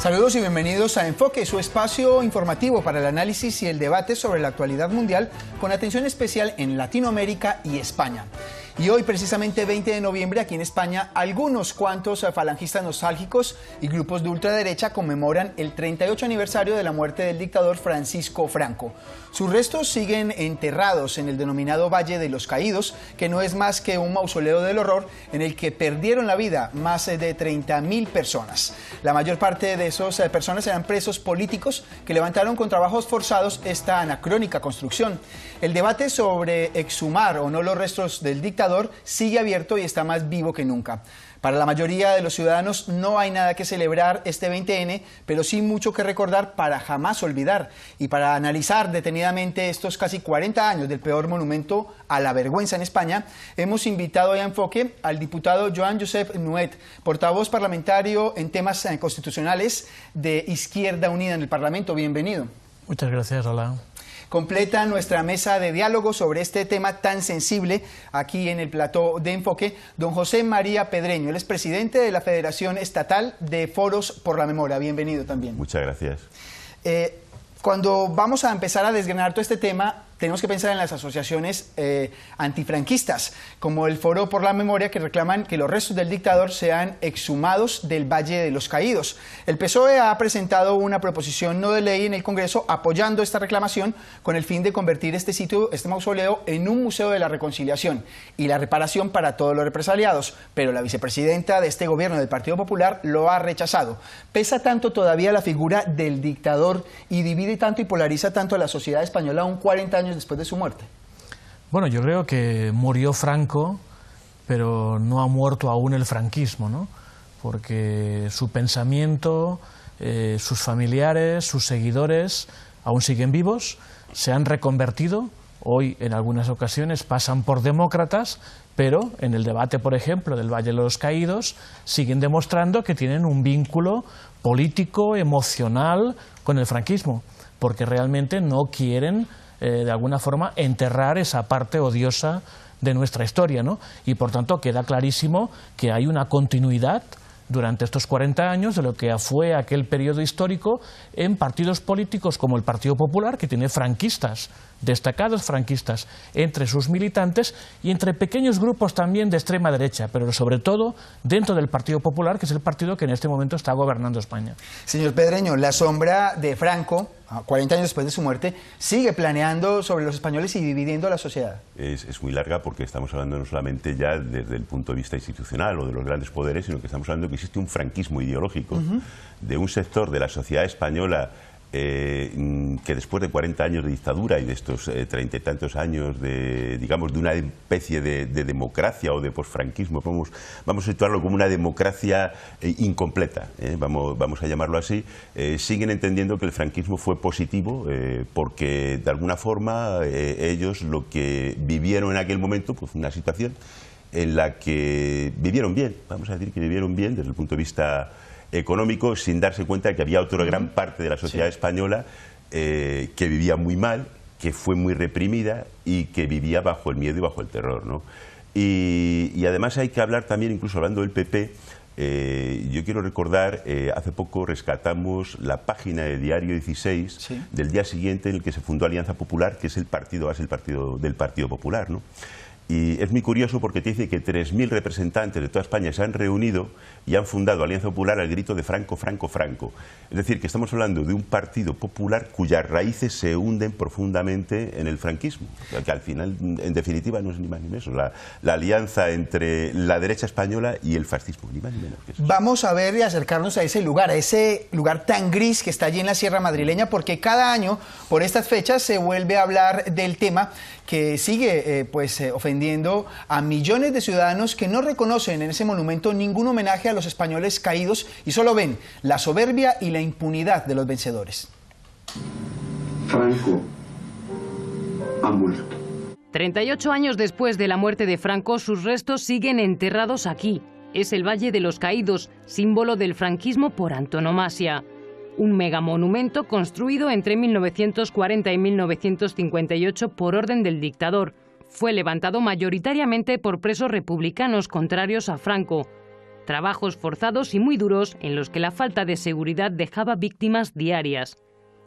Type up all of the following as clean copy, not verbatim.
Saludos y bienvenidos a Enfoque, su espacio informativo para el análisis y el debate sobre la actualidad mundial, con atención especial en Latinoamérica y España. Y hoy, precisamente 20 de noviembre, aquí en España, algunos cuantos falangistas nostálgicos y grupos de ultraderecha conmemoran el 38 aniversario de la muerte del dictador Francisco Franco. Sus restos siguen enterrados en el denominado Valle de los Caídos, que no es más que un mausoleo del horror en el que perdieron la vida más de 30.000 personas. La mayor parte de esas personas eran presos políticos que levantaron con trabajos forzados esta anacrónica construcción. El debate sobre exhumar o no los restos del dictador sigue abierto y está más vivo que nunca. Para la mayoría de los ciudadanos no hay nada que celebrar este 20N, pero sí mucho que recordar para jamás olvidar. Y para analizar detenidamente estos casi 40 años del peor monumento a la vergüenza en España, hemos invitado a Enfoque al diputado Joan Josep Nuet, portavoz parlamentario en temas constitucionales de Izquierda Unida en el Parlamento. Bienvenido. Muchas gracias, hola. Completa nuestra mesa de diálogo sobre este tema tan sensible aquí en el plató de Enfoque, don José María Pedreño. Él es presidente de la Federación Estatal de Foros por la Memoria. Bienvenido también. Muchas gracias. Cuando vamos a empezar a desgranar todo este tema, tenemos que pensar en las asociaciones antifranquistas, como el Foro por la Memoria, que reclaman que los restos del dictador sean exhumados del Valle de los Caídos. El PSOE ha presentado una proposición no de ley en el Congreso apoyando esta reclamación con el fin de convertir este sitio, este mausoleo, en un museo de la reconciliación y la reparación para todos los represaliados. Pero la vicepresidenta de este gobierno del Partido Popular lo ha rechazado. ¿Pesa tanto todavía la figura del dictador y divide tanto y polariza tanto a la sociedad española aún 40 años después de su muerte? Bueno, yo creo que murió Franco, pero no ha muerto aún el franquismo, ¿no? Porque su pensamiento, sus familiares, sus seguidores aún siguen vivos, se han reconvertido, hoy en algunas ocasiones pasan por demócratas, pero en el debate, por ejemplo, del Valle de los Caídos, siguen demostrando que tienen un vínculo político, emocional con el franquismo, porque realmente no quieren de alguna forma enterrar esa parte odiosa de nuestra historia, ¿no? Y por tanto queda clarísimo que hay una continuidad durante estos 40 años de lo que fue aquel periodo histórico en partidos políticos como el Partido Popular, que tiene franquistas, destacados franquistas, entre sus militantes y entre pequeños grupos también de extrema derecha, pero sobre todo dentro del Partido Popular, que es el partido que en este momento está gobernando España. Señor Pedreño, la sombra de Franco, 40 años después de su muerte, sigue planeando sobre los españoles y dividiendo a la sociedad. Es muy larga porque estamos hablando no solamente ya desde el punto de vista institucional o de los grandes poderes, sino que estamos hablando de que existe un franquismo ideológico de un sector de la sociedad española que después de 40 años de dictadura y de estos 30 y tantos años de, digamos, de una especie de democracia o de posfranquismo, vamos a situarlo como una democracia incompleta, vamos a llamarlo así, siguen entendiendo que el franquismo fue positivo porque de alguna forma ellos lo que vivieron en aquel momento pues una situación en la que vivieron bien, vamos a decir que vivieron bien desde el punto de vista económico, sin darse cuenta de que había otra gran parte de la sociedad española que vivía muy mal, que fue muy reprimida y que vivía bajo el miedo y bajo el terror, ¿no? Y además hay que hablar también, incluso hablando del PP, yo quiero recordar, hace poco rescatamos la página de Diario 16 del día siguiente en el que se fundó Alianza Popular, que es el partido base del Partido Popular, ¿no? Y es muy curioso porque te dice que 3.000 representantes de toda España se han reunido y han fundado Alianza Popular al grito de Franco, Franco, Franco. Es decir, que estamos hablando de un partido popular cuyas raíces se hunden profundamente en el franquismo, que al final, en definitiva, no es ni más ni menos la alianza entre la derecha española y el fascismo, ni más ni menos que eso. Vamos a ver y acercarnos a ese lugar tan gris que está allí en la Sierra Madrileña, porque cada año, por estas fechas, se vuelve a hablar del tema que sigue ofendiendo a millones de ciudadanos que no reconocen en ese monumento ningún homenaje a los españoles caídos y solo ven la soberbia y la impunidad de los vencedores. Franco ha muerto. 38 años después de la muerte de Franco, sus restos siguen enterrados aquí. Es el Valle de los Caídos, símbolo del franquismo por antonomasia. Un megamonumento construido entre 1940 y 1958 por orden del dictador. Fue levantado mayoritariamente por presos republicanos contrarios a Franco. trabajos forzados y muy duros en los que la falta de seguridad dejaba víctimas diarias.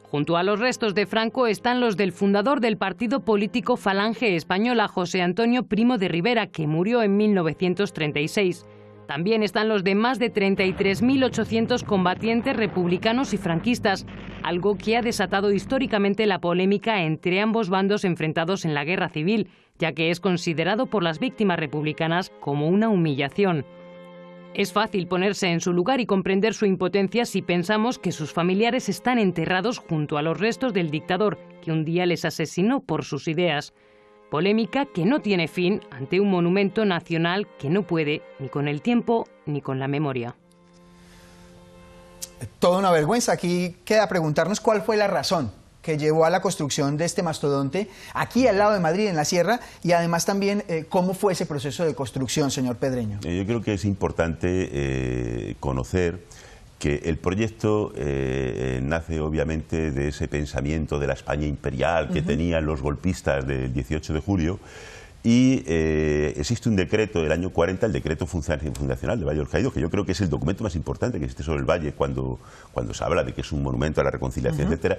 Junto a los restos de Franco están los del fundador del partido político Falange Española, José Antonio Primo de Rivera, que murió en 1936. También están los de más de 33.800 combatientes republicanos y franquistas, algo que ha desatado históricamente la polémica entre ambos bandos enfrentados en la guerra civil, ya que es considerado por las víctimas republicanas como una humillación. Es fácil ponerse en su lugar y comprender su impotencia si pensamos que sus familiares están enterrados junto a los restos del dictador que un día les asesinó por sus ideas. Polémica que no tiene fin ante un monumento nacional que no puede ni con el tiempo ni con la memoria. Toda una vergüenza. Aquí queda preguntarnos cuál fue la razón que llevó a la construcción de este mastodonte aquí al lado de Madrid, en la sierra, y además también cómo fue ese proceso de construcción, señor Pedreño. Yo creo que es importante conocer que el proyecto nace obviamente de ese pensamiento de la España imperial que tenían los golpistas del 18 de julio y existe un decreto del año 40, el decreto fundacional del Valle de los Caídos, que yo creo que es el documento más importante que existe sobre el Valle cuando se habla de que es un monumento a la reconciliación, etcétera.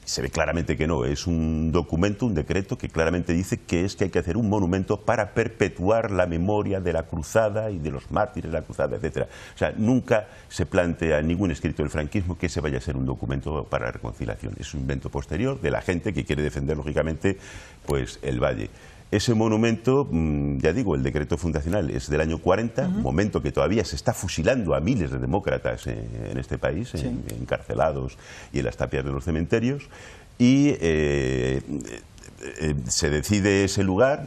Se ve claramente que no, es un documento, un decreto que claramente dice que hay que hacer un monumento para perpetuar la memoria de la cruzada y de los mártires de la cruzada, etcétera. O sea, nunca se plantea en ningún escrito del franquismo que ese vaya a ser un documento para la reconciliación. Es un invento posterior de la gente que quiere defender, lógicamente, pues el Valle. Ese monumento, ya digo, el decreto fundacional es del año 40, momento que todavía se está fusilando a miles de demócratas en este país, encarcelados y en las tapias de los cementerios, y se decide ese lugar,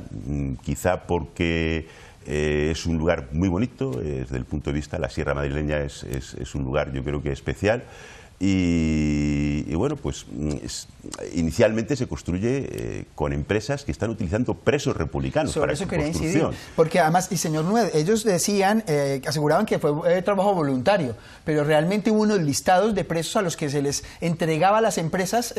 quizá porque es un lugar muy bonito, desde el punto de vista, la Sierra Madrileña es un lugar, yo creo que especial. Y bueno, pues inicialmente se construye con empresas que están utilizando presos republicanos para su construcción. Porque además, y señor Nuet, ellos decían, aseguraban que fue trabajo voluntario, pero realmente hubo unos listados de presos a los que se les entregaba a las empresas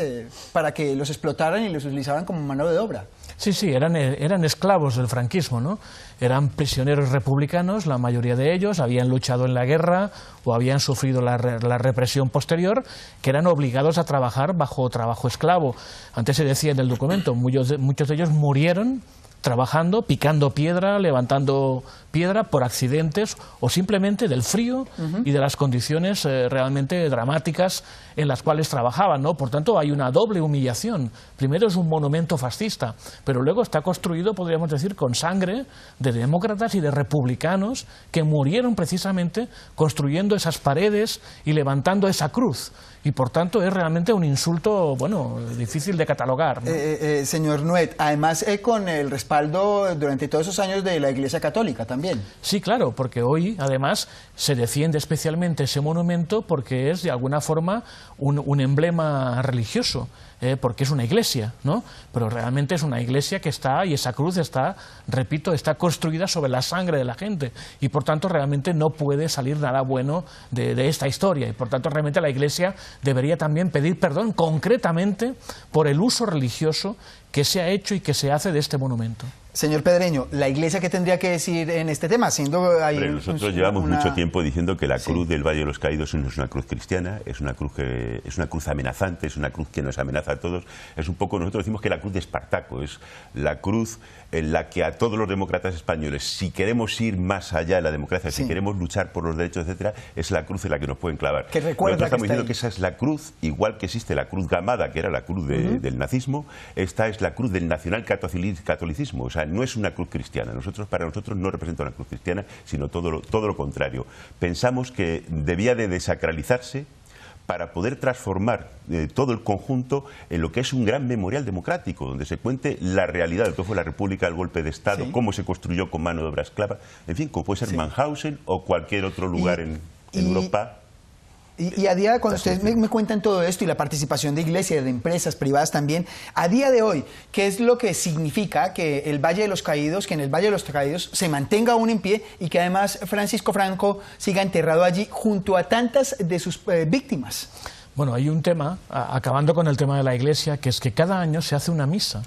para que los explotaran y los utilizaran como mano de obra. Sí, sí, eran esclavos del franquismo, ¿no? Eran prisioneros republicanos, la mayoría de ellos habían luchado en la guerra o habían sufrido la represión posterior, que eran obligados a trabajar bajo trabajo esclavo. Antes se decía en el documento, muchos de ellos murieron trabajando, picando piedra, levantando piedra por accidentes o simplemente del frío y de las condiciones realmente dramáticas en las cuales trabajaban, ¿no? Por tanto, hay una doble humillación. Primero es un monumento fascista, pero luego está construido, podríamos decir, con sangre de demócratas y de republicanos que murieron precisamente construyendo esas paredes y levantando esa cruz. Y por tanto es realmente un insulto, bueno, difícil de catalogar, ¿no? Señor Nuet, además con el respaldo durante todos esos años de la Iglesia Católica también. Sí, claro, porque hoy además se defiende especialmente ese monumento porque es de alguna forma un emblema religioso. Porque es una iglesia, ¿no? Pero realmente es una iglesia que está, y esa cruz está, repito, está construida sobre la sangre de la gente, y por tanto realmente no puede salir nada bueno de esta historia, y por tanto realmente la iglesia debería también pedir perdón concretamente por el uso religioso que se ha hecho y que se hace de este monumento. Señor Pedreño, ¿la Iglesia qué tendría que decir en este tema? Nosotros llevamos mucho tiempo diciendo que la cruz del Valle de los Caídos no es una cruz cristiana, es una cruz amenazante, es una cruz que nos amenaza a todos. Es un poco, nosotros decimos que la cruz de Espartaco es la cruz en la que a todos los demócratas españoles, si queremos ir más allá de la democracia, si queremos luchar por los derechos, etcétera, es la cruz en la que nos pueden clavar. Nosotros estamos diciendo que esa es la cruz, igual que existe la cruz gamada, que era la cruz del nazismo, esta es la cruz del nacionalcatolicismo, o sea, no es una cruz cristiana. Para nosotros no representa una cruz cristiana, sino todo lo contrario. Pensamos que debía de desacralizarse para poder transformar todo el conjunto en lo que es un gran memorial democrático, donde se cuente la realidad de lo que fue la República, el golpe de Estado, cómo se construyó con mano de obra esclava, en fin, como puede ser Mauthausen o cualquier otro lugar en Europa. Y a día de cuando ustedes me cuentan todo esto y la participación de iglesias, de empresas privadas también, a día de hoy, ¿qué es lo que significa que el Valle de los Caídos, que en el Valle de los Caídos se mantenga aún en pie y que además Francisco Franco siga enterrado allí junto a tantas de sus víctimas? Bueno, hay un tema, acabando con el tema de la iglesia, que es que cada año se hace una misa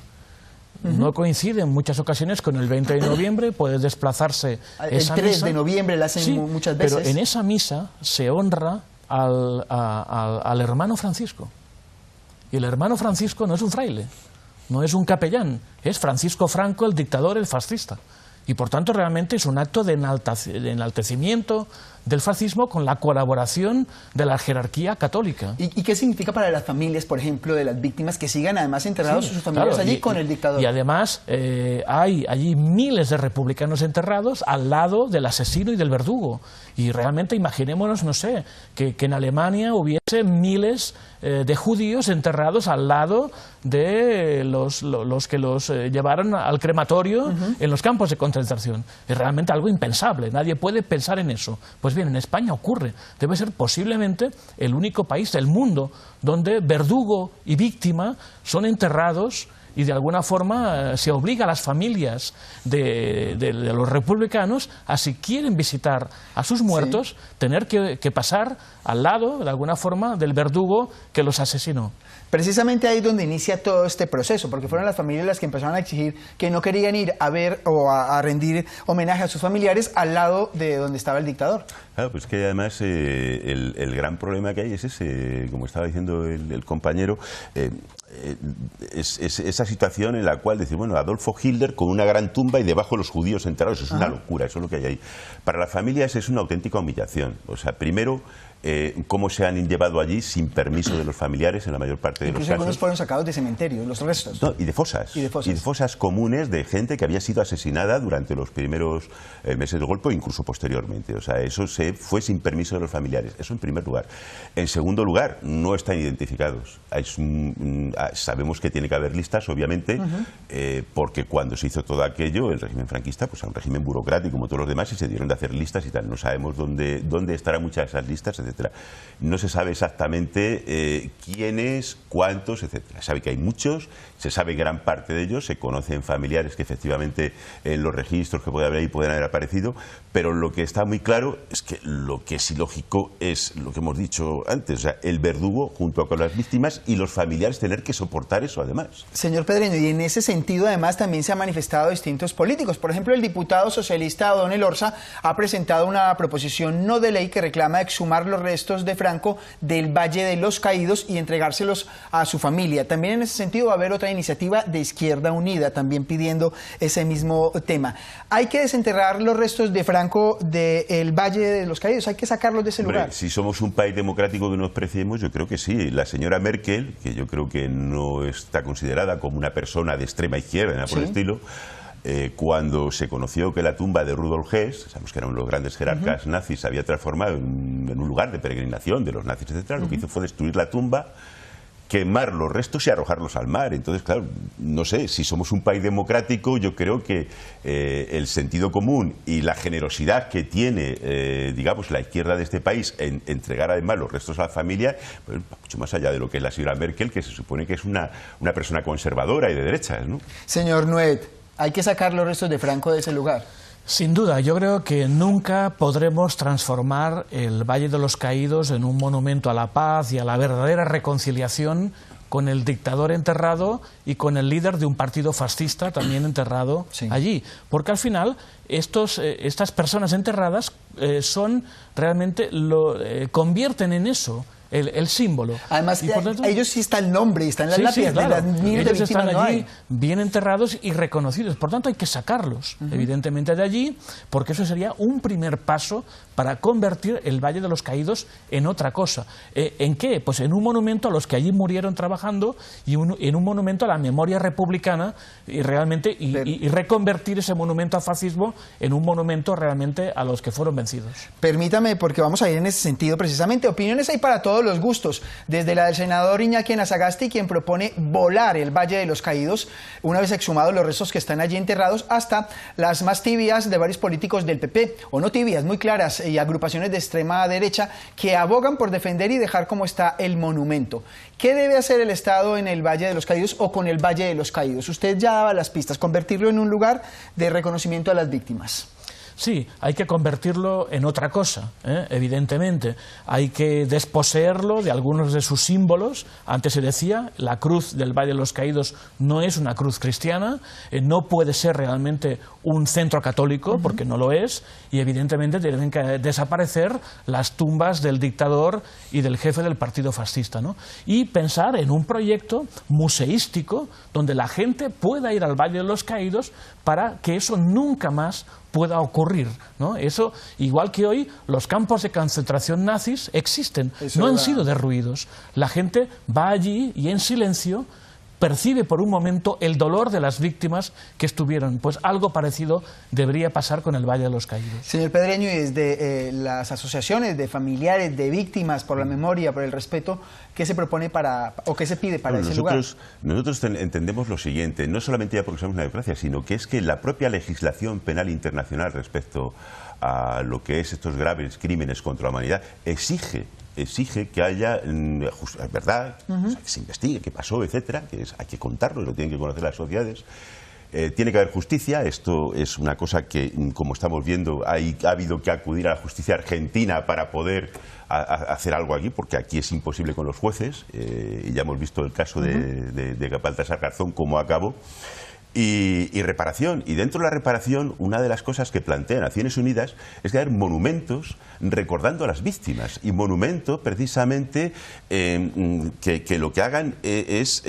no coincide en muchas ocasiones con el 20 de noviembre, puede desplazarse esa el 3 misa. de noviembre la hacen muchas veces. Pero en esa misa se honra al hermano Francisco. Y el hermano Francisco no es un fraile, no es un capellán, es Francisco Franco, el dictador, el fascista. Y por tanto realmente es un acto de enaltecimiento del fascismo con la colaboración de la jerarquía católica. ¿Y qué significa para las familias, por ejemplo, de las víctimas que sigan además enterrados sus familiares allí con el dictador? Y además hay allí miles de republicanos enterrados al lado del asesino y del verdugo. Y realmente imaginémonos, no sé, que en Alemania hubiese miles de judíos enterrados al lado de los que los llevaron al crematorio en los campos de concentración. Es realmente algo impensable, nadie puede pensar en eso. Pues bien, en España ocurre. Debe ser posiblemente el único país del mundo donde verdugo y víctima son enterrados y de alguna forma se obliga a las familias de los republicanos a, si quieren visitar a sus muertos, tener que pasar al lado, de alguna forma, del verdugo que los asesinó. Precisamente ahí es donde inicia todo este proceso, porque fueron las familias las que empezaron a exigir que no querían ir a ver o a rendir homenaje a sus familiares al lado de donde estaba el dictador. Claro, pues que además el gran problema que hay es ese, como estaba diciendo el compañero, es esa situación en la cual decir, bueno, Adolfo Hitler con una gran tumba y debajo los judíos enterrados, es una locura, eso es lo que hay ahí. Para las familias es una auténtica humillación. O sea, primero, cómo se han llevado allí sin permiso de los familiares en la mayor parte de los casos. Algunos fueron sacados de cementerios, los restos. No, y de fosas. Y de fosas comunes de gente que había sido asesinada durante los primeros meses del golpe o incluso posteriormente. O sea, eso fue sin permiso de los familiares. Eso en primer lugar. En segundo lugar, no están identificados. Sabemos que tiene que haber listas, obviamente, porque cuando se hizo todo aquello, el régimen franquista, pues era un régimen burocrático como todos los demás y se dieron de hacer listas y tal. No sabemos dónde estarán muchas de esas listas, etc. No se sabe exactamente quiénes, cuántos, etcétera. Se sabe que hay muchos, se sabe gran parte de ellos, se conocen familiares que efectivamente en los registros que puede haber ahí pueden haber aparecido, pero lo que está muy claro es que lo que es ilógico es lo que hemos dicho antes, o sea, el verdugo junto con las víctimas y los familiares tener que soportar eso además. Señor Pedreño, y en ese sentido además también se han manifestado distintos políticos. Por ejemplo, el diputado socialista Don Elorza ha presentado una proposición no de ley que reclama exhumar los restos de Franco del Valle de los Caídos y entregárselos a su familia. También en ese sentido va a haber otra iniciativa de Izquierda Unida también pidiendo ese mismo tema. Hay que desenterrar los restos de Franco del Valle de los Caídos, hay que sacarlos de ese lugar. Si somos un país democrático que nos preciemos, yo creo que sí. La señora Merkel, que yo creo que no está considerada como una persona de extrema izquierda, nada por el estilo, cuando se conoció que la tumba de Rudolf Hess, sabemos que eran los grandes jerarcas nazis, se había transformado en un lugar de peregrinación de los nazis, etc., lo que hizo fue destruir la tumba, quemar los restos y arrojarlos al mar. Entonces, claro, no sé, si somos un país democrático, yo creo que el sentido común y la generosidad que tiene, digamos, la izquierda de este país en entregar además los restos a la familia, pues, mucho más allá de lo que es la señora Merkel, que se supone que es una persona conservadora y de derechas, ¿no? Señor Nuet, hay que sacar los restos de Franco de ese lugar. Sin duda, yo creo que nunca podremos transformar el Valle de los Caídos en un monumento a la paz y a la verdadera reconciliación con el dictador enterrado y con el líder de un partido fascista también enterrado allí. Porque al final estas personas enterradas son realmente convierten en eso el símbolo. Además, ellos sí está el nombre y están las lápidas de las miles de víctimas. Están allí bien enterrados y reconocidos. Por tanto, hay que sacarlos, evidentemente, de allí, porque eso sería un primer paso para convertir el Valle de los Caídos en otra cosa. ¿En qué? Pues en un monumento a los que allí murieron trabajando y en un monumento a la memoria republicana y realmente y reconvertir ese monumento al fascismo en un monumento realmente a los que fueron vencidos. Permítame, porque vamos a ir en ese sentido precisamente. Opiniones hay para todos los gustos, desde la del senador Iñaki Anasagasti, quien propone volar el Valle de los Caídos una vez exhumados los restos que están allí enterrados, hasta las más tibias de varios políticos del PP, o no tibias, muy claras, y agrupaciones de extrema derecha que abogan por defender y dejar como está el monumento. ¿Qué debe hacer el Estado en el Valle de los Caídos o con el Valle de los Caídos? Usted ya daba las pistas, convertirlo en un lugar de reconocimiento a las víctimas. Sí, hay que convertirlo en otra cosa, evidentemente. Hay que desposeerlo de algunos de sus símbolos. Antes se decía, la cruz del Valle de los Caídos no es una cruz cristiana, no puede ser realmente un centro católico, porque no lo es, y evidentemente tienen que desaparecer las tumbas del dictador y del jefe del partido fascista, ¿no? Y pensar en un proyecto museístico donde la gente pueda ir al Valle de los Caídos para que eso nunca más pueda ocurrir, ¿no? Eso, igual que hoy, los campos de concentración nazis existen, no han sido derruidos. La gente va allí y en silencio percibe por un momento el dolor de las víctimas que estuvieron. Pues algo parecido debería pasar con el Valle de los Caídos. Señor Pedreño, y desde las asociaciones de familiares de víctimas por la memoria, por el respeto, ¿qué se propone o qué se pide para ese lugar? Nosotros entendemos lo siguiente, no solamente ya porque somos una democracia, sino que es que la propia legislación penal internacional respecto a lo que es estos graves crímenes contra la humanidad exige que haya verdad, que se investigue qué pasó, etcétera, hay que contarlo, lo tienen que conocer las sociedades. Tiene que haber justicia. Esto es una cosa que, como estamos viendo, ha habido que acudir a la justicia argentina para poder hacer algo aquí, porque aquí es imposible con los jueces. Y ya hemos visto el caso de Baltasar Garzón, cómo acabó. Y reparación. Y dentro de la reparación, una de las cosas que plantea Naciones Unidas es que hay monumentos recordando a las víctimas. Y monumentos, precisamente, que lo que hagan es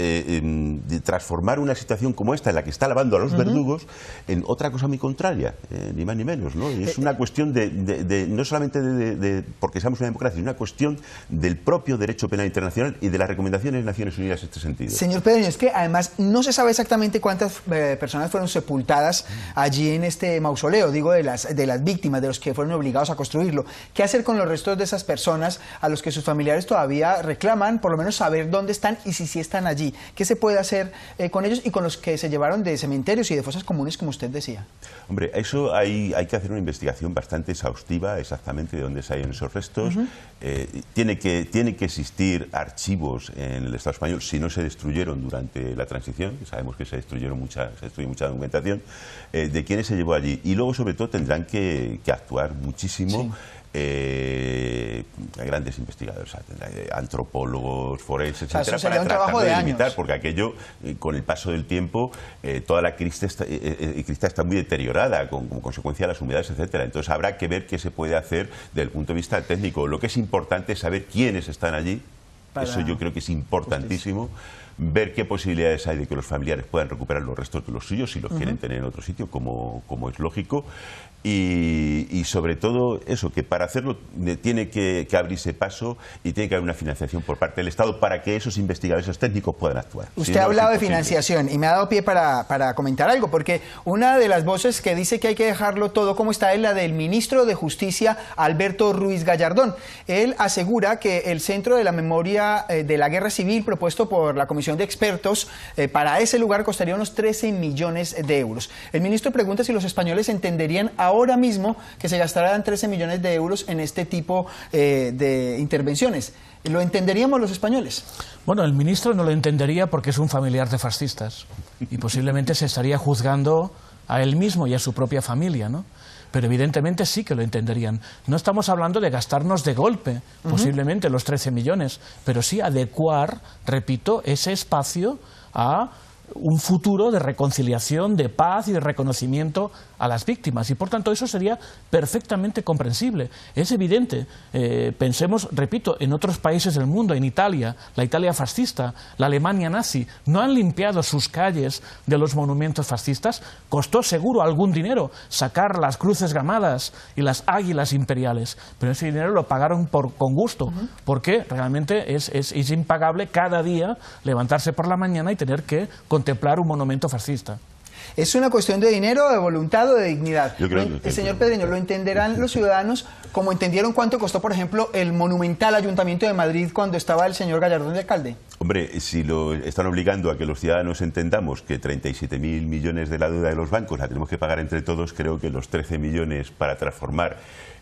transformar una situación como esta, en la que está alabando a los verdugos, en otra cosa muy contraria, ni más ni menos, ¿no? Y es una cuestión no solamente porque seamos una democracia, es una cuestión del propio derecho penal internacional y de las recomendaciones de Naciones Unidas en este sentido. Señor Pedreño, es que además no se sabe exactamente cuántas personas fueron sepultadas allí en este mausoleo, digo, de las víctimas, de los que fueron obligados a construirlo. ¿Qué hacer con los restos de esas personas a los que sus familiares todavía reclaman, por lo menos saber dónde están y si sí están allí? ¿Qué se puede hacer con ellos y con los que se llevaron de cementerios y de fosas comunes, como usted decía? Hombre, eso hay que hacer una investigación bastante exhaustiva exactamente de dónde salen esos restos. Tiene que existir archivos en el Estado español, si no se destruyeron durante la transición, que sabemos que se destruyó mucha documentación, de quiénes se llevó allí. Y luego, sobre todo, tendrán que actuar muchísimo. Grandes investigadores, antropólogos, forenses, etcétera, para tratar de delimitar, porque aquello, con el paso del tiempo, toda la crista está muy deteriorada, como consecuencia de las humedades, etcétera. Entonces habrá que ver qué se puede hacer desde el punto de vista técnico. Lo que es importante es saber quiénes están allí. Eso yo creo que es importantísimo. Ver qué posibilidades hay de que los familiares puedan recuperar los restos de los suyos si los quieren tener en otro sitio, como es lógico. Y sobre todo eso, que para hacerlo tiene que abrirse paso y tiene que haber una financiación por parte del Estado para que esos investigadores, esos técnicos puedan actuar. Usted ha hablado de financiación y me ha dado pie para comentar algo, porque una de las voces que dice que hay que dejarlo todo como está es la del ministro de Justicia, Alberto Ruiz Gallardón. Él asegura que el Centro de la Memoria de la Guerra Civil propuesto por la Comisión de Expertos para ese lugar costaría unos 13 millones de euros. El ministro pregunta si los españoles entenderían ahora mismo que se gastarán 13 millones de euros en este tipo de intervenciones. ¿Lo entenderíamos los españoles? Bueno, el ministro no lo entendería porque es un familiar de fascistas y posiblemente se estaría juzgando a él mismo y a su propia familia, ¿no? Pero evidentemente sí que lo entenderían. No estamos hablando de gastarnos de golpe, posiblemente los 13 millones, pero sí adecuar, repito, ese espacio a un futuro de reconciliación, de paz y de reconocimiento a las víctimas. Y por tanto eso sería perfectamente comprensible. Es evidente, pensemos, repito, en otros países del mundo, en Italia, la Italia fascista, la Alemania nazi, no han limpiado sus calles de los monumentos fascistas. Costó seguro algún dinero sacar las cruces gamadas y las águilas imperiales, pero ese dinero lo pagaron con gusto, porque realmente es impagable cada día levantarse por la mañana y tener que contemplar un monumento fascista. ¿Es una cuestión de dinero, de voluntad o de dignidad? Yo creo que señor Pedreño, ¿lo entenderán los ciudadanos como entendieron cuánto costó, por ejemplo, el monumental Ayuntamiento de Madrid cuando estaba el señor Gallardón de alcalde? Hombre, si lo están obligando a que los ciudadanos entendamos que 37.000 millones de la deuda de los bancos la tenemos que pagar entre todos, creo que los 13 millones para transformar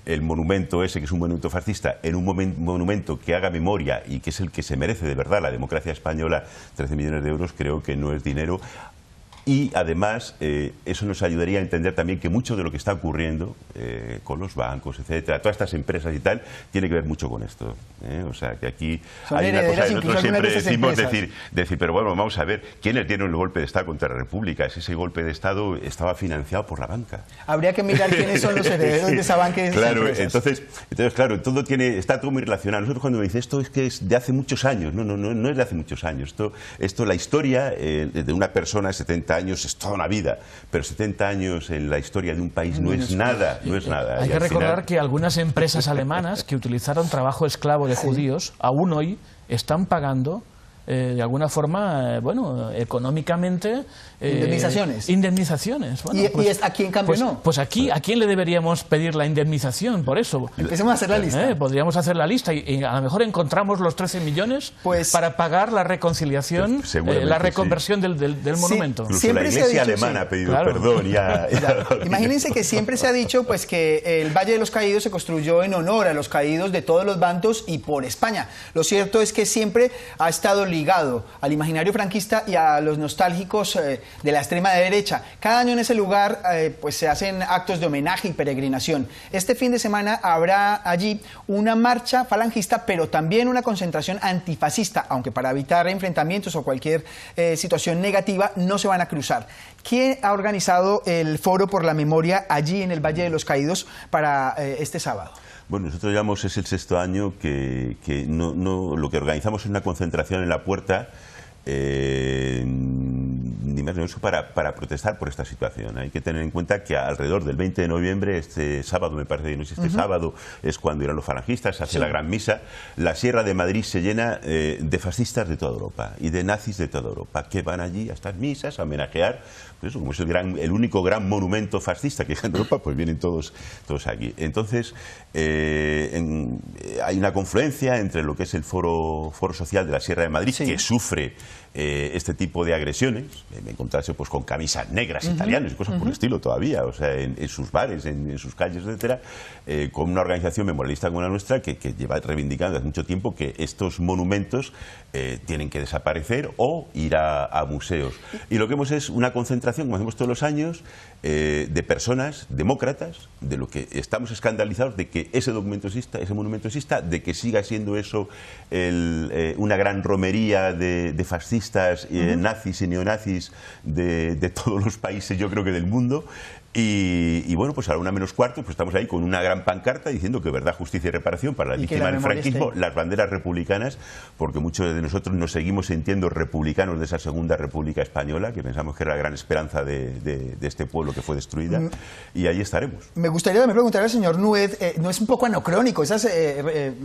el monumento ese, que es un monumento fascista, en un monumento que haga memoria y que es el que se merece de verdad la democracia española, 13 millones de euros, creo que no es dinero. Y además eso nos ayudaría a entender también que mucho de lo que está ocurriendo con los bancos, etcétera, todas estas empresas y tal, tiene que ver mucho con esto. O sea, que aquí hay una cosa que nosotros siempre decimos, decir, pero bueno, vamos a ver, ¿quiénes dieron el golpe de Estado contra la República? Ese golpe de Estado estaba financiado por la banca. Habría que mirar quiénes son los herederos de esa banca y de esas empresas. Entonces, claro, está todo muy relacionado. Nosotros cuando me dicen esto es que es de hace muchos años, no es de hace muchos años. Esto la historia de una persona, 70 años es toda una vida, pero 70 años en la historia de un país no es nada, no es nada. Hay que recordar que algunas empresas alemanas que utilizaron trabajo esclavo de judíos, aún hoy están pagando de alguna forma, bueno, económicamente... Indemnizaciones. Bueno, ¿Y aquí en cambio no? Pues aquí, ¿a quién le deberíamos pedir la indemnización por eso? Empecemos a hacer la lista. Podríamos hacer la lista y a lo mejor encontramos los 13 millones para pagar la reconciliación, la reconversión del monumento. Incluso la Iglesia alemana ha pedido perdón. Imagínense que siempre se ha dicho pues que el Valle de los Caídos se construyó en honor a los caídos de todos los bandos y por España. Lo cierto es que siempre ha estado ligado al imaginario franquista y a los nostálgicos de la extrema derecha. Cada año en ese lugar pues se hacen actos de homenaje y peregrinación. Este fin de semana habrá allí una marcha falangista, pero también una concentración antifascista, aunque para evitar enfrentamientos o cualquier situación negativa no se van a cruzar. ¿Quién ha organizado el Foro por la Memoria allí en el Valle de los Caídos para este sábado? Bueno, nosotros llevamos, es el 6º año que lo que organizamos es una concentración en la puerta, ni más ni menos para protestar por esta situación. Hay que tener en cuenta que alrededor del 20 de noviembre, este sábado, me parece que no es este sábado, es cuando irán los falangistas, se hace la gran misa. La Sierra de Madrid se llena de fascistas de toda Europa y de nazis de toda Europa, que van allí a estas misas a homenajear, pues eso, como es el único gran monumento fascista que hay en Europa, pues vienen todos aquí. Entonces, hay una confluencia entre lo que es el Foro Social de la Sierra de Madrid, que sufre este tipo de agresiones, encontrarse pues con camisas negras italianas y cosas por el estilo todavía, o sea, en sus bares, en sus calles, etcétera, con una organización memorialista como la nuestra que lleva reivindicando hace mucho tiempo que estos monumentos tienen que desaparecer o ir a museos. Y lo que hemos es una concentración, como hacemos todos los años, de personas demócratas, de lo que estamos escandalizados de que ese monumento exista, de que siga siendo eso una gran romería de fascistas, nazis y neonazis de todos los países, yo creo que del mundo. Y bueno, pues a la 1:45 pues estamos ahí con una gran pancarta diciendo que verdad, justicia y reparación para la víctima del franquismo, las banderas republicanas, porque muchos de nosotros nos seguimos sintiendo republicanos de esa Segunda República Española, que pensamos que era la gran esperanza de este pueblo que fue destruida, y ahí estaremos. Me gustaría también preguntar al señor Nuet, ¿no es un poco anacrónico esas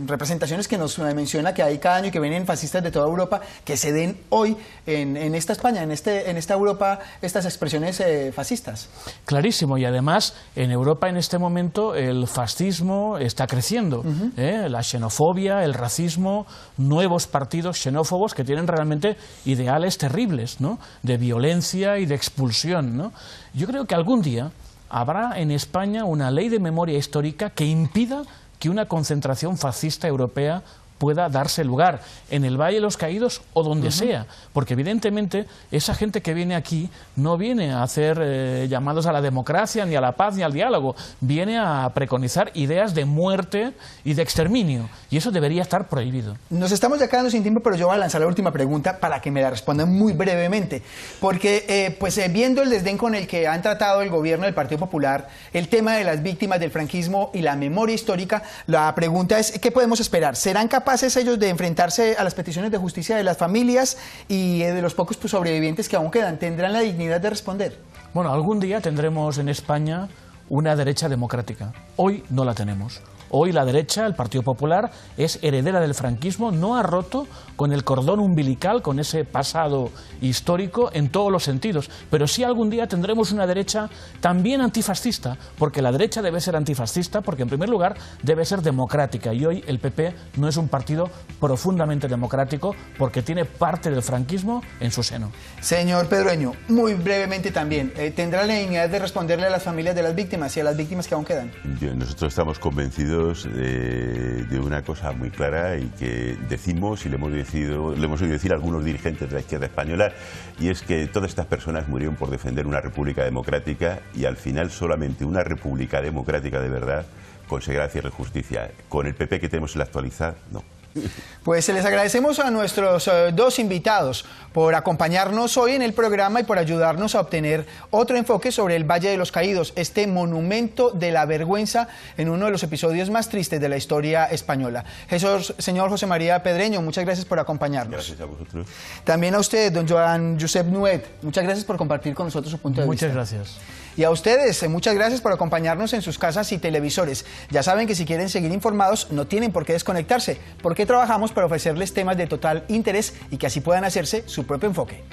representaciones que nos menciona que hay cada año y que vienen fascistas de toda Europa, que se den hoy en esta España, en esta Europa, estas expresiones fascistas? Clarísimo. Y además en Europa en este momento el fascismo está creciendo, la xenofobia, el racismo, nuevos partidos xenófobos que tienen realmente ideales terribles, ¿no?, de violencia y de expulsión, ¿no? Yo creo que algún día habrá en España una ley de memoria histórica que impida que una concentración fascista europea pueda darse lugar en el Valle de los Caídos o donde sea, porque evidentemente esa gente que viene aquí no viene a hacer llamados a la democracia, ni a la paz, ni al diálogo, viene a preconizar ideas de muerte y de exterminio, y eso debería estar prohibido. Nos estamos ya quedando sin tiempo, pero yo voy a lanzar la última pregunta para que me la respondan muy brevemente, porque viendo el desdén con el que han tratado el gobierno del Partido Popular el tema de las víctimas del franquismo y la memoria histórica, la pregunta es, ¿qué podemos esperar? ¿Serán capaces ellos de enfrentarse a las peticiones de justicia de las familias y de los pocos sobrevivientes que aún quedan? ¿Tendrán la dignidad de responder? Bueno, algún día tendremos en España una derecha democrática. Hoy no la tenemos. Hoy la derecha, el Partido Popular, es heredera del franquismo, no ha roto con el cordón umbilical, con ese pasado histórico en todos los sentidos. Pero sí algún día tendremos una derecha también antifascista, porque la derecha debe ser antifascista, porque en primer lugar debe ser democrática. Y hoy el PP no es un partido profundamente democrático, porque tiene parte del franquismo en su seno. Señor Pedroeño, muy brevemente también, ¿tendrá la dignidad de responderle a las familias de las víctimas y a las víctimas que aún quedan? Nosotros estamos convencidos convencidos de una cosa muy clara y que decimos y le hemos oído decir a algunos dirigentes de la izquierda española, y es que todas estas personas murieron por defender una república democrática, y al final solamente una república democrática de verdad conseguirá cierre y justicia. Con el PP que tenemos en la actualidad, no. Pues les agradecemos a nuestros dos invitados por acompañarnos hoy en el programa y por ayudarnos a obtener otro enfoque sobre el Valle de los Caídos, este monumento de la vergüenza en uno de los episodios más tristes de la historia española. Señor José María Pedreño, muchas gracias por acompañarnos. Gracias a vosotros. También a usted, don Joan Josep Nuet, muchas gracias por compartir con nosotros su punto de vista. Muchas gracias. Y a ustedes, muchas gracias por acompañarnos en sus casas y televisores. Ya saben que si quieren seguir informados, no tienen por qué desconectarse, porque trabajamos para ofrecerles temas de total interés y que así puedan hacerse su propio enfoque.